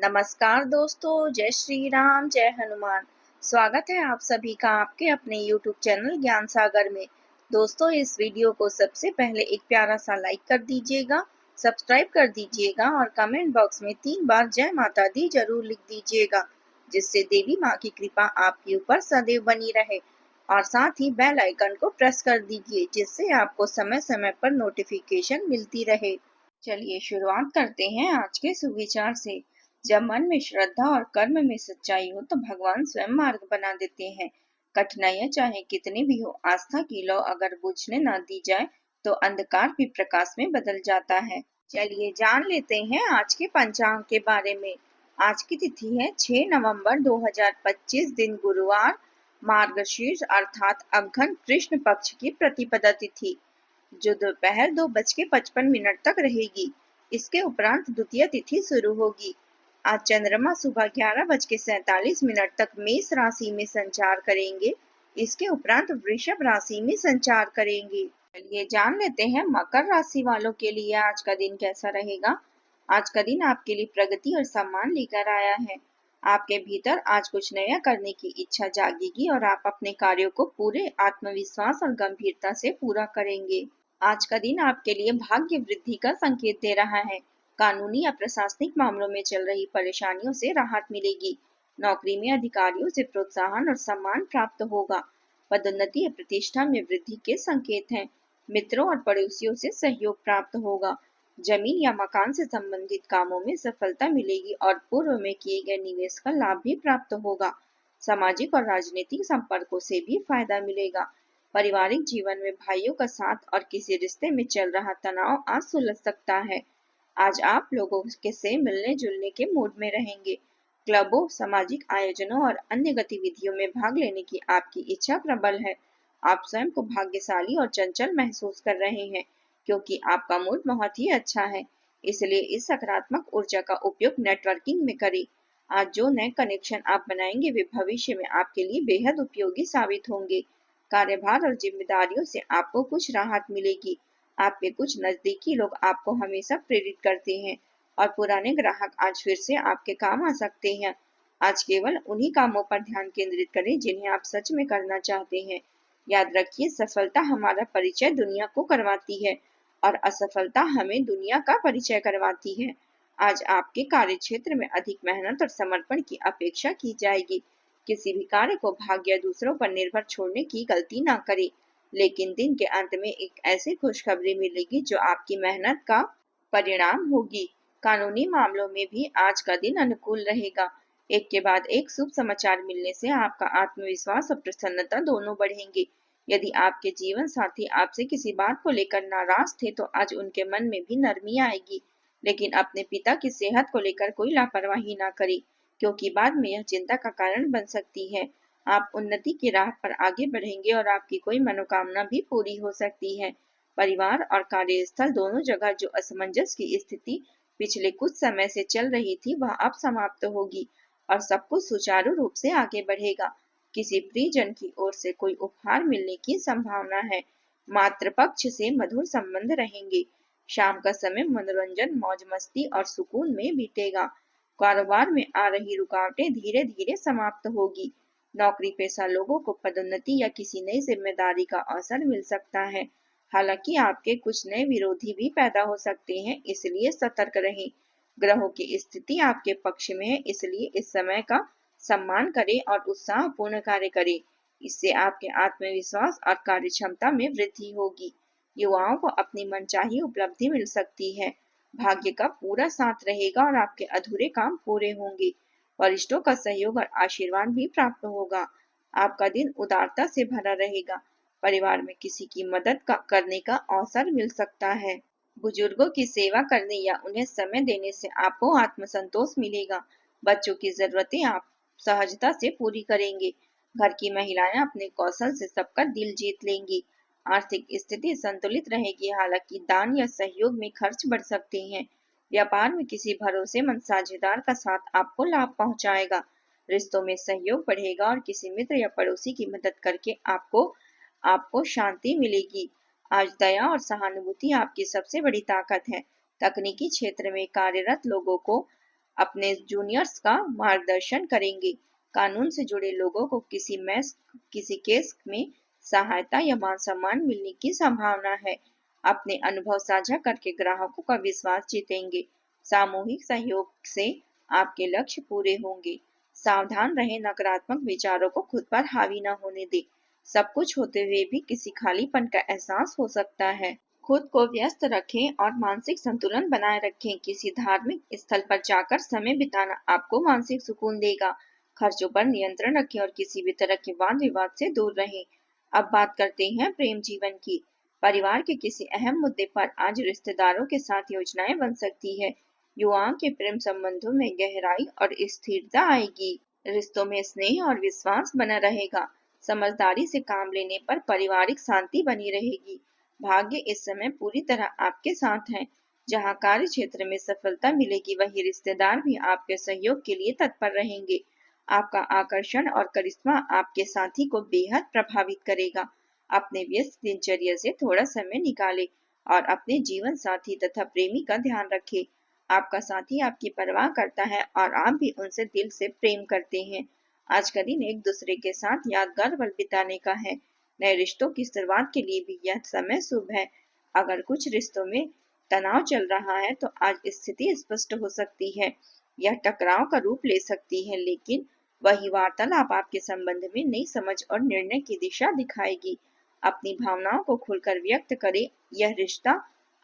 नमस्कार दोस्तों, जय श्री राम, जय हनुमान। स्वागत है आप सभी का आपके अपने YouTube चैनल ज्ञान सागर में। दोस्तों, इस वीडियो को सबसे पहले एक प्यारा सा लाइक कर दीजिएगा, सब्सक्राइब कर दीजिएगा और कमेंट बॉक्स में 3 बार जय माता दी जरूर लिख दीजिएगा, जिससे देवी माँ की कृपा आपके ऊपर सदैव बनी रहे। और साथ ही बेल आइकन को प्रेस कर दीजिए, जिससे आपको समय समय पर नोटिफिकेशन मिलती रहे। चलिए शुरुआत करते हैं आज के सुविचार से। जब मन में श्रद्धा और कर्म में सच्चाई हो तो भगवान स्वयं मार्ग बना देते हैं। कठिनाइयां चाहे कितनी भी हो, आस्था की लौ अगर बुझने न दी जाए तो अंधकार भी प्रकाश में बदल जाता है। चलिए जान लेते हैं आज के पंचांग के बारे में। आज की तिथि है 6 नवंबर 2025, दिन गुरुवार, मार्गशीर्ष अर्थात अघ्न कृष्ण पक्ष की प्रतिपदा तिथि, जो दोपहर 2:55 तक रहेगी। इसके उपरांत द्वितीय तिथि शुरू होगी। आज चंद्रमा सुबह 11:47 तक मेष राशि में संचार करेंगे। इसके उपरांत वृषभ राशि में संचार करेंगे। चलिए जान लेते हैं मकर राशि वालों के लिए आज का दिन कैसा रहेगा। आज का दिन आपके लिए प्रगति और सम्मान लेकर आया है। आपके भीतर आज कुछ नया करने की इच्छा जागेगी और आप अपने कार्यों को पूरे आत्मविश्वास और गंभीरता से पूरा करेंगे। आज का दिन आपके लिए भाग्य वृद्धि का संकेत दे रहा है। कानूनी या प्रशासनिक मामलों में चल रही परेशानियों से राहत मिलेगी। नौकरी में अधिकारियों से प्रोत्साहन और सम्मान प्राप्त होगा। पदोन्नति या प्रतिष्ठा में वृद्धि के संकेत हैं। मित्रों और पड़ोसियों से सहयोग प्राप्त होगा। जमीन या मकान से संबंधित कामों में सफलता मिलेगी और पूर्व में किए गए निवेश का लाभ भी प्राप्त होगा। सामाजिक और राजनीतिक संपर्कों से भी फायदा मिलेगा। पारिवारिक जीवन में भाइयों का साथ और किसी रिश्ते में चल रहा तनाव आज सुलझ सकता है। आज आप लोगों के से मिलने जुलने के मूड में रहेंगे। क्लबों, सामाजिक आयोजनों और अन्य गतिविधियों में भाग लेने की आपकी इच्छा प्रबल है। आप स्वयं को भाग्यशाली और चंचल महसूस कर रहे हैं, क्योंकि आपका मूड बहुत ही अच्छा है। इसलिए इस सकारात्मक ऊर्जा का उपयोग नेटवर्किंग में करें। आज जो नए कनेक्शन आप बनाएंगे वे भविष्य में आपके लिए बेहद उपयोगी साबित होंगे। कार्यभार और जिम्मेदारियों से आपको कुछ राहत मिलेगी। आपके कुछ नजदीकी लोग आपको हमेशा प्रेरित करते हैं और पुराने ग्राहक आज फिर से आपके काम आ सकते हैं। आज केवल उन्हीं कामों पर ध्यान केंद्रित करें जिन्हें आप सच में करना चाहते हैं। याद रखिए, सफलता हमारा परिचय दुनिया को करवाती है और असफलता हमें दुनिया का परिचय करवाती है। आज आपके कार्य क्षेत्र में अधिक मेहनत और समर्पण की अपेक्षा की जाएगी। किसी भी कार्य को भाग्य या दूसरों पर निर्भर छोड़ने की गलती ना करें, लेकिन दिन के अंत में एक ऐसी खुशखबरी मिलेगी जो आपकी मेहनत का परिणाम होगी। कानूनी मामलों में भी आज का दिन अनुकूल रहेगा। एक के बाद एक शुभ समाचार मिलने से आपका आत्मविश्वास और प्रसन्नता दोनों बढ़ेंगे। यदि आपके जीवन साथी आपसे किसी बात को लेकर नाराज थे तो आज उनके मन में भी नरमी आएगी। लेकिन अपने पिता की सेहत को लेकर कोई लापरवाही ना करें, क्योंकि बाद में यह चिंता का कारण बन सकती है। आप उन्नति की राह पर आगे बढ़ेंगे और आपकी कोई मनोकामना भी पूरी हो सकती है। परिवार और कार्यस्थल दोनों जगह जो असमंजस की स्थिति पिछले कुछ समय से चल रही थी वह अब समाप्त होगी और सब कुछ सुचारू रूप से आगे बढ़ेगा। किसी प्रियजन की ओर से कोई उपहार मिलने की संभावना है। मातृपक्ष से मधुर संबंध रहेंगे। शाम का समय मनोरंजन, मौज मस्ती और सुकून में बीतेगा। कारोबार में आ रही रुकावटें धीरे धीरे समाप्त होगी। नौकरी पेशा लोगों को पदोन्नति या किसी नई जिम्मेदारी का अवसर मिल सकता है। हालांकि आपके कुछ नए विरोधी भी पैदा हो सकते हैं, इसलिए सतर्क रहें। ग्रहों की स्थिति आपके पक्ष में है, इसलिए इस समय का सम्मान करें और उत्साहपूर्ण कार्य करें। इससे आपके आत्मविश्वास और कार्य क्षमता में वृद्धि होगी। युवाओं को अपनी मनचाही उपलब्धि मिल सकती है। भाग्य का पूरा साथ रहेगा और आपके अधूरे काम पूरे होंगे। वरिष्ठों का सहयोग और आशीर्वाद भी प्राप्त होगा। आपका दिन उदारता से भरा रहेगा। परिवार में किसी की मदद करने का अवसर मिल सकता है। बुजुर्गों की सेवा करने या उन्हें समय देने से आपको आत्मसंतोष मिलेगा। बच्चों की जरूरतें आप सहजता से पूरी करेंगे। घर की महिलाएं अपने कौशल से सबका दिल जीत लेंगी। आर्थिक स्थिति संतुलित रहेगी, हालांकि दान या सहयोग में खर्च बढ़ सकते हैं। व्यापार में किसी भरोसेमंद साझेदार का साथ आपको लाभ पहुंचाएगा। रिश्तों में सहयोग बढ़ेगा और किसी मित्र या पड़ोसी की मदद करके आपको आपको शांति मिलेगी। आज दया और सहानुभूति आपकी सबसे बड़ी ताकत है। तकनीकी क्षेत्र में कार्यरत लोगों को अपने जूनियर्स का मार्गदर्शन करेंगे। कानून से जुड़े लोगों को किसी केस में सहायता या मान सम्मान मिलने की संभावना है। अपने अनुभव साझा करके ग्राहकों का विश्वास जीतेंगे। सामूहिक सहयोग से आपके लक्ष्य पूरे होंगे। सावधान रहें, नकारात्मक विचारों को खुद पर हावी न होने दें। सब कुछ होते हुए भी किसी खालीपन का एहसास हो सकता है। खुद को व्यस्त रखें और मानसिक संतुलन बनाए रखें। किसी धार्मिक स्थल पर जाकर समय बिताना आपको मानसिक सुकून देगा। खर्चों पर नियंत्रण रखें और किसी भी तरह के वाद विवाद से दूर रहें। अब बात करते हैं प्रेम जीवन की। परिवार के किसी अहम मुद्दे पर आज रिश्तेदारों के साथ योजनाएं बन सकती है। युवाओं के प्रेम संबंधों में गहराई और स्थिरता आएगी। रिश्तों में स्नेह और विश्वास बना रहेगा। समझदारी से काम लेने पर पारिवारिक शांति बनी रहेगी। भाग्य इस समय पूरी तरह आपके साथ है। जहां कार्य क्षेत्र में सफलता मिलेगी, वहीं रिश्तेदार भी आपके सहयोग के लिए तत्पर रहेंगे। आपका आकर्षण और करिश्मा आपके साथी को बेहद प्रभावित करेगा। अपने व्यस्त दिनचर्या से थोड़ा समय निकालें और अपने जीवन साथी तथा प्रेमी का ध्यान रखें। आपका साथी आपकी परवाह करता है और आप भी उनसे दिल से प्रेम करते हैं। आज का दिन एक दूसरे के साथ यादगार पल बिताने का है। नए रिश्तों की शुरुआत के लिए भी यह समय शुभ है। अगर कुछ रिश्तों में तनाव चल रहा है तो आज स्थिति स्पष्ट हो सकती है। यह टकराव का रूप ले सकती है, लेकिन वही वार्तालाप आपके संबंध में नई समझ और निर्णय की दिशा दिखाएगी। अपनी भावनाओं को खुलकर व्यक्त करें, यह रिश्ता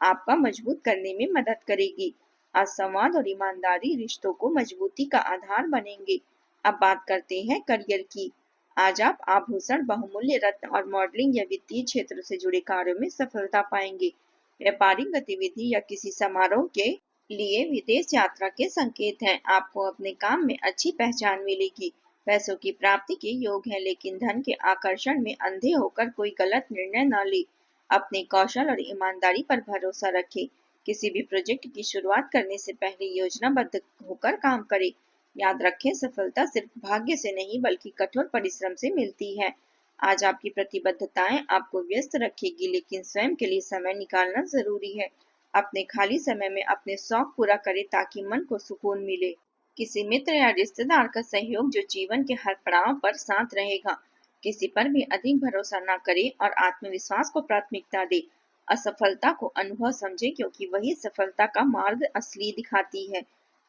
आपका मजबूत करने में मदद करेगी। आज संवाद और ईमानदारी रिश्तों को मजबूती का आधार बनेंगे। अब बात करते हैं करियर की। आज आप आभूषण, बहुमूल्य रत्न और मॉडलिंग या वित्तीय क्षेत्र से जुड़े कार्यों में सफलता पाएंगे। व्यापारिक गतिविधि या किसी समारोह के लिए विदेश यात्रा के संकेत हैं। आपको अपने काम में अच्छी पहचान मिलेगी। पैसों की प्राप्ति के योग है, लेकिन धन के आकर्षण में अंधे होकर कोई गलत निर्णय न ले। अपने कौशल और ईमानदारी पर भरोसा रखें। किसी भी प्रोजेक्ट की शुरुआत करने से पहले योजनाबद्ध होकर काम करें। याद रखें, सफलता सिर्फ भाग्य से नहीं बल्कि कठोर परिश्रम से मिलती है। आज आपकी प्रतिबद्धताएं आपको व्यस्त रखेगी, लेकिन स्वयं के लिए समय निकालना जरूरी है। अपने खाली समय में अपने शौक पूरा करें ताकि मन को सुकून मिले। किसी मित्र या रिश्तेदार का सहयोग जो जीवन के हर पड़ाव पर साथ रहेगा। किसी पर भी अधिक भरोसा न करें और आत्मविश्वास को प्राथमिकता दे। असफलता को अनुभव समझे, क्योंकि वही सफलता का मार्ग असली दिखाती है।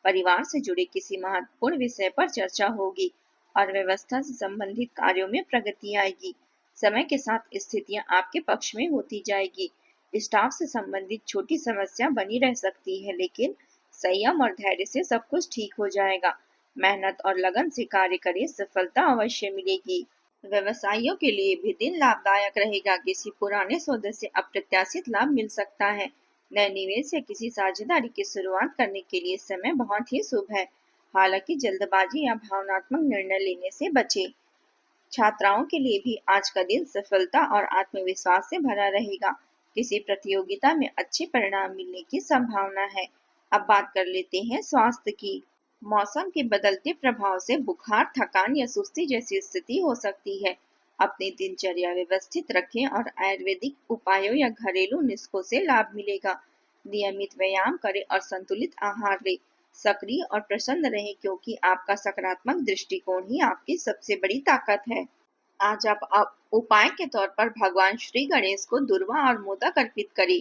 परिवार से जुड़े किसी महत्वपूर्ण विषय पर चर्चा होगी और व्यवस्था से संबंधित कार्यों में प्रगति आएगी। समय के साथ स्थितियां आपके पक्ष में होती जाएगी। स्टाफ से संबंधित छोटी समस्या बनी रह सकती है, लेकिन संयम और धैर्य से सब कुछ ठीक हो जाएगा। मेहनत और लगन से कार्य करें, सफलता अवश्य मिलेगी। व्यवसायियों के लिए भी दिन लाभदायक रहेगा। किसी पुराने सौदे से अप्रत्याशित लाभ मिल सकता है। नए निवेश या किसी साझेदारी की शुरुआत करने के लिए समय बहुत ही शुभ है। हालांकि जल्दबाजी या भावनात्मक निर्णय लेने से बचें। छात्राओं के लिए भी आज का दिन सफलता और आत्मविश्वास से भरा रहेगा। किसी प्रतियोगिता में अच्छे परिणाम मिलने की संभावना है। अब बात कर लेते हैं स्वास्थ्य की। मौसम के बदलते प्रभाव से बुखार, थकान या सुस्ती जैसी स्थिति हो सकती है। अपनी दिनचर्या व्यवस्थित रखें और आयुर्वेदिक उपायों या घरेलू नुस्खों से लाभ मिलेगा। नियमित व्यायाम करें और संतुलित आहार लें। सक्रिय और प्रसन्न रहें, क्योंकि आपका सकारात्मक दृष्टिकोण ही आपकी सबसे बड़ी ताकत है। आज आप उपाय के तौर पर भगवान श्री गणेश को दुर्वा और मोदक अर्पित करें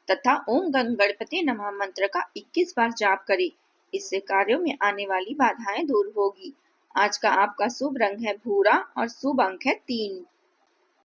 तथा ओम गंग गणपति नमः मंत्र का 21 बार जाप करें। इससे कार्यों में आने वाली बाधाएं दूर होगी। आज का आपका शुभ रंग है भूरा और शुभ अंक है 3।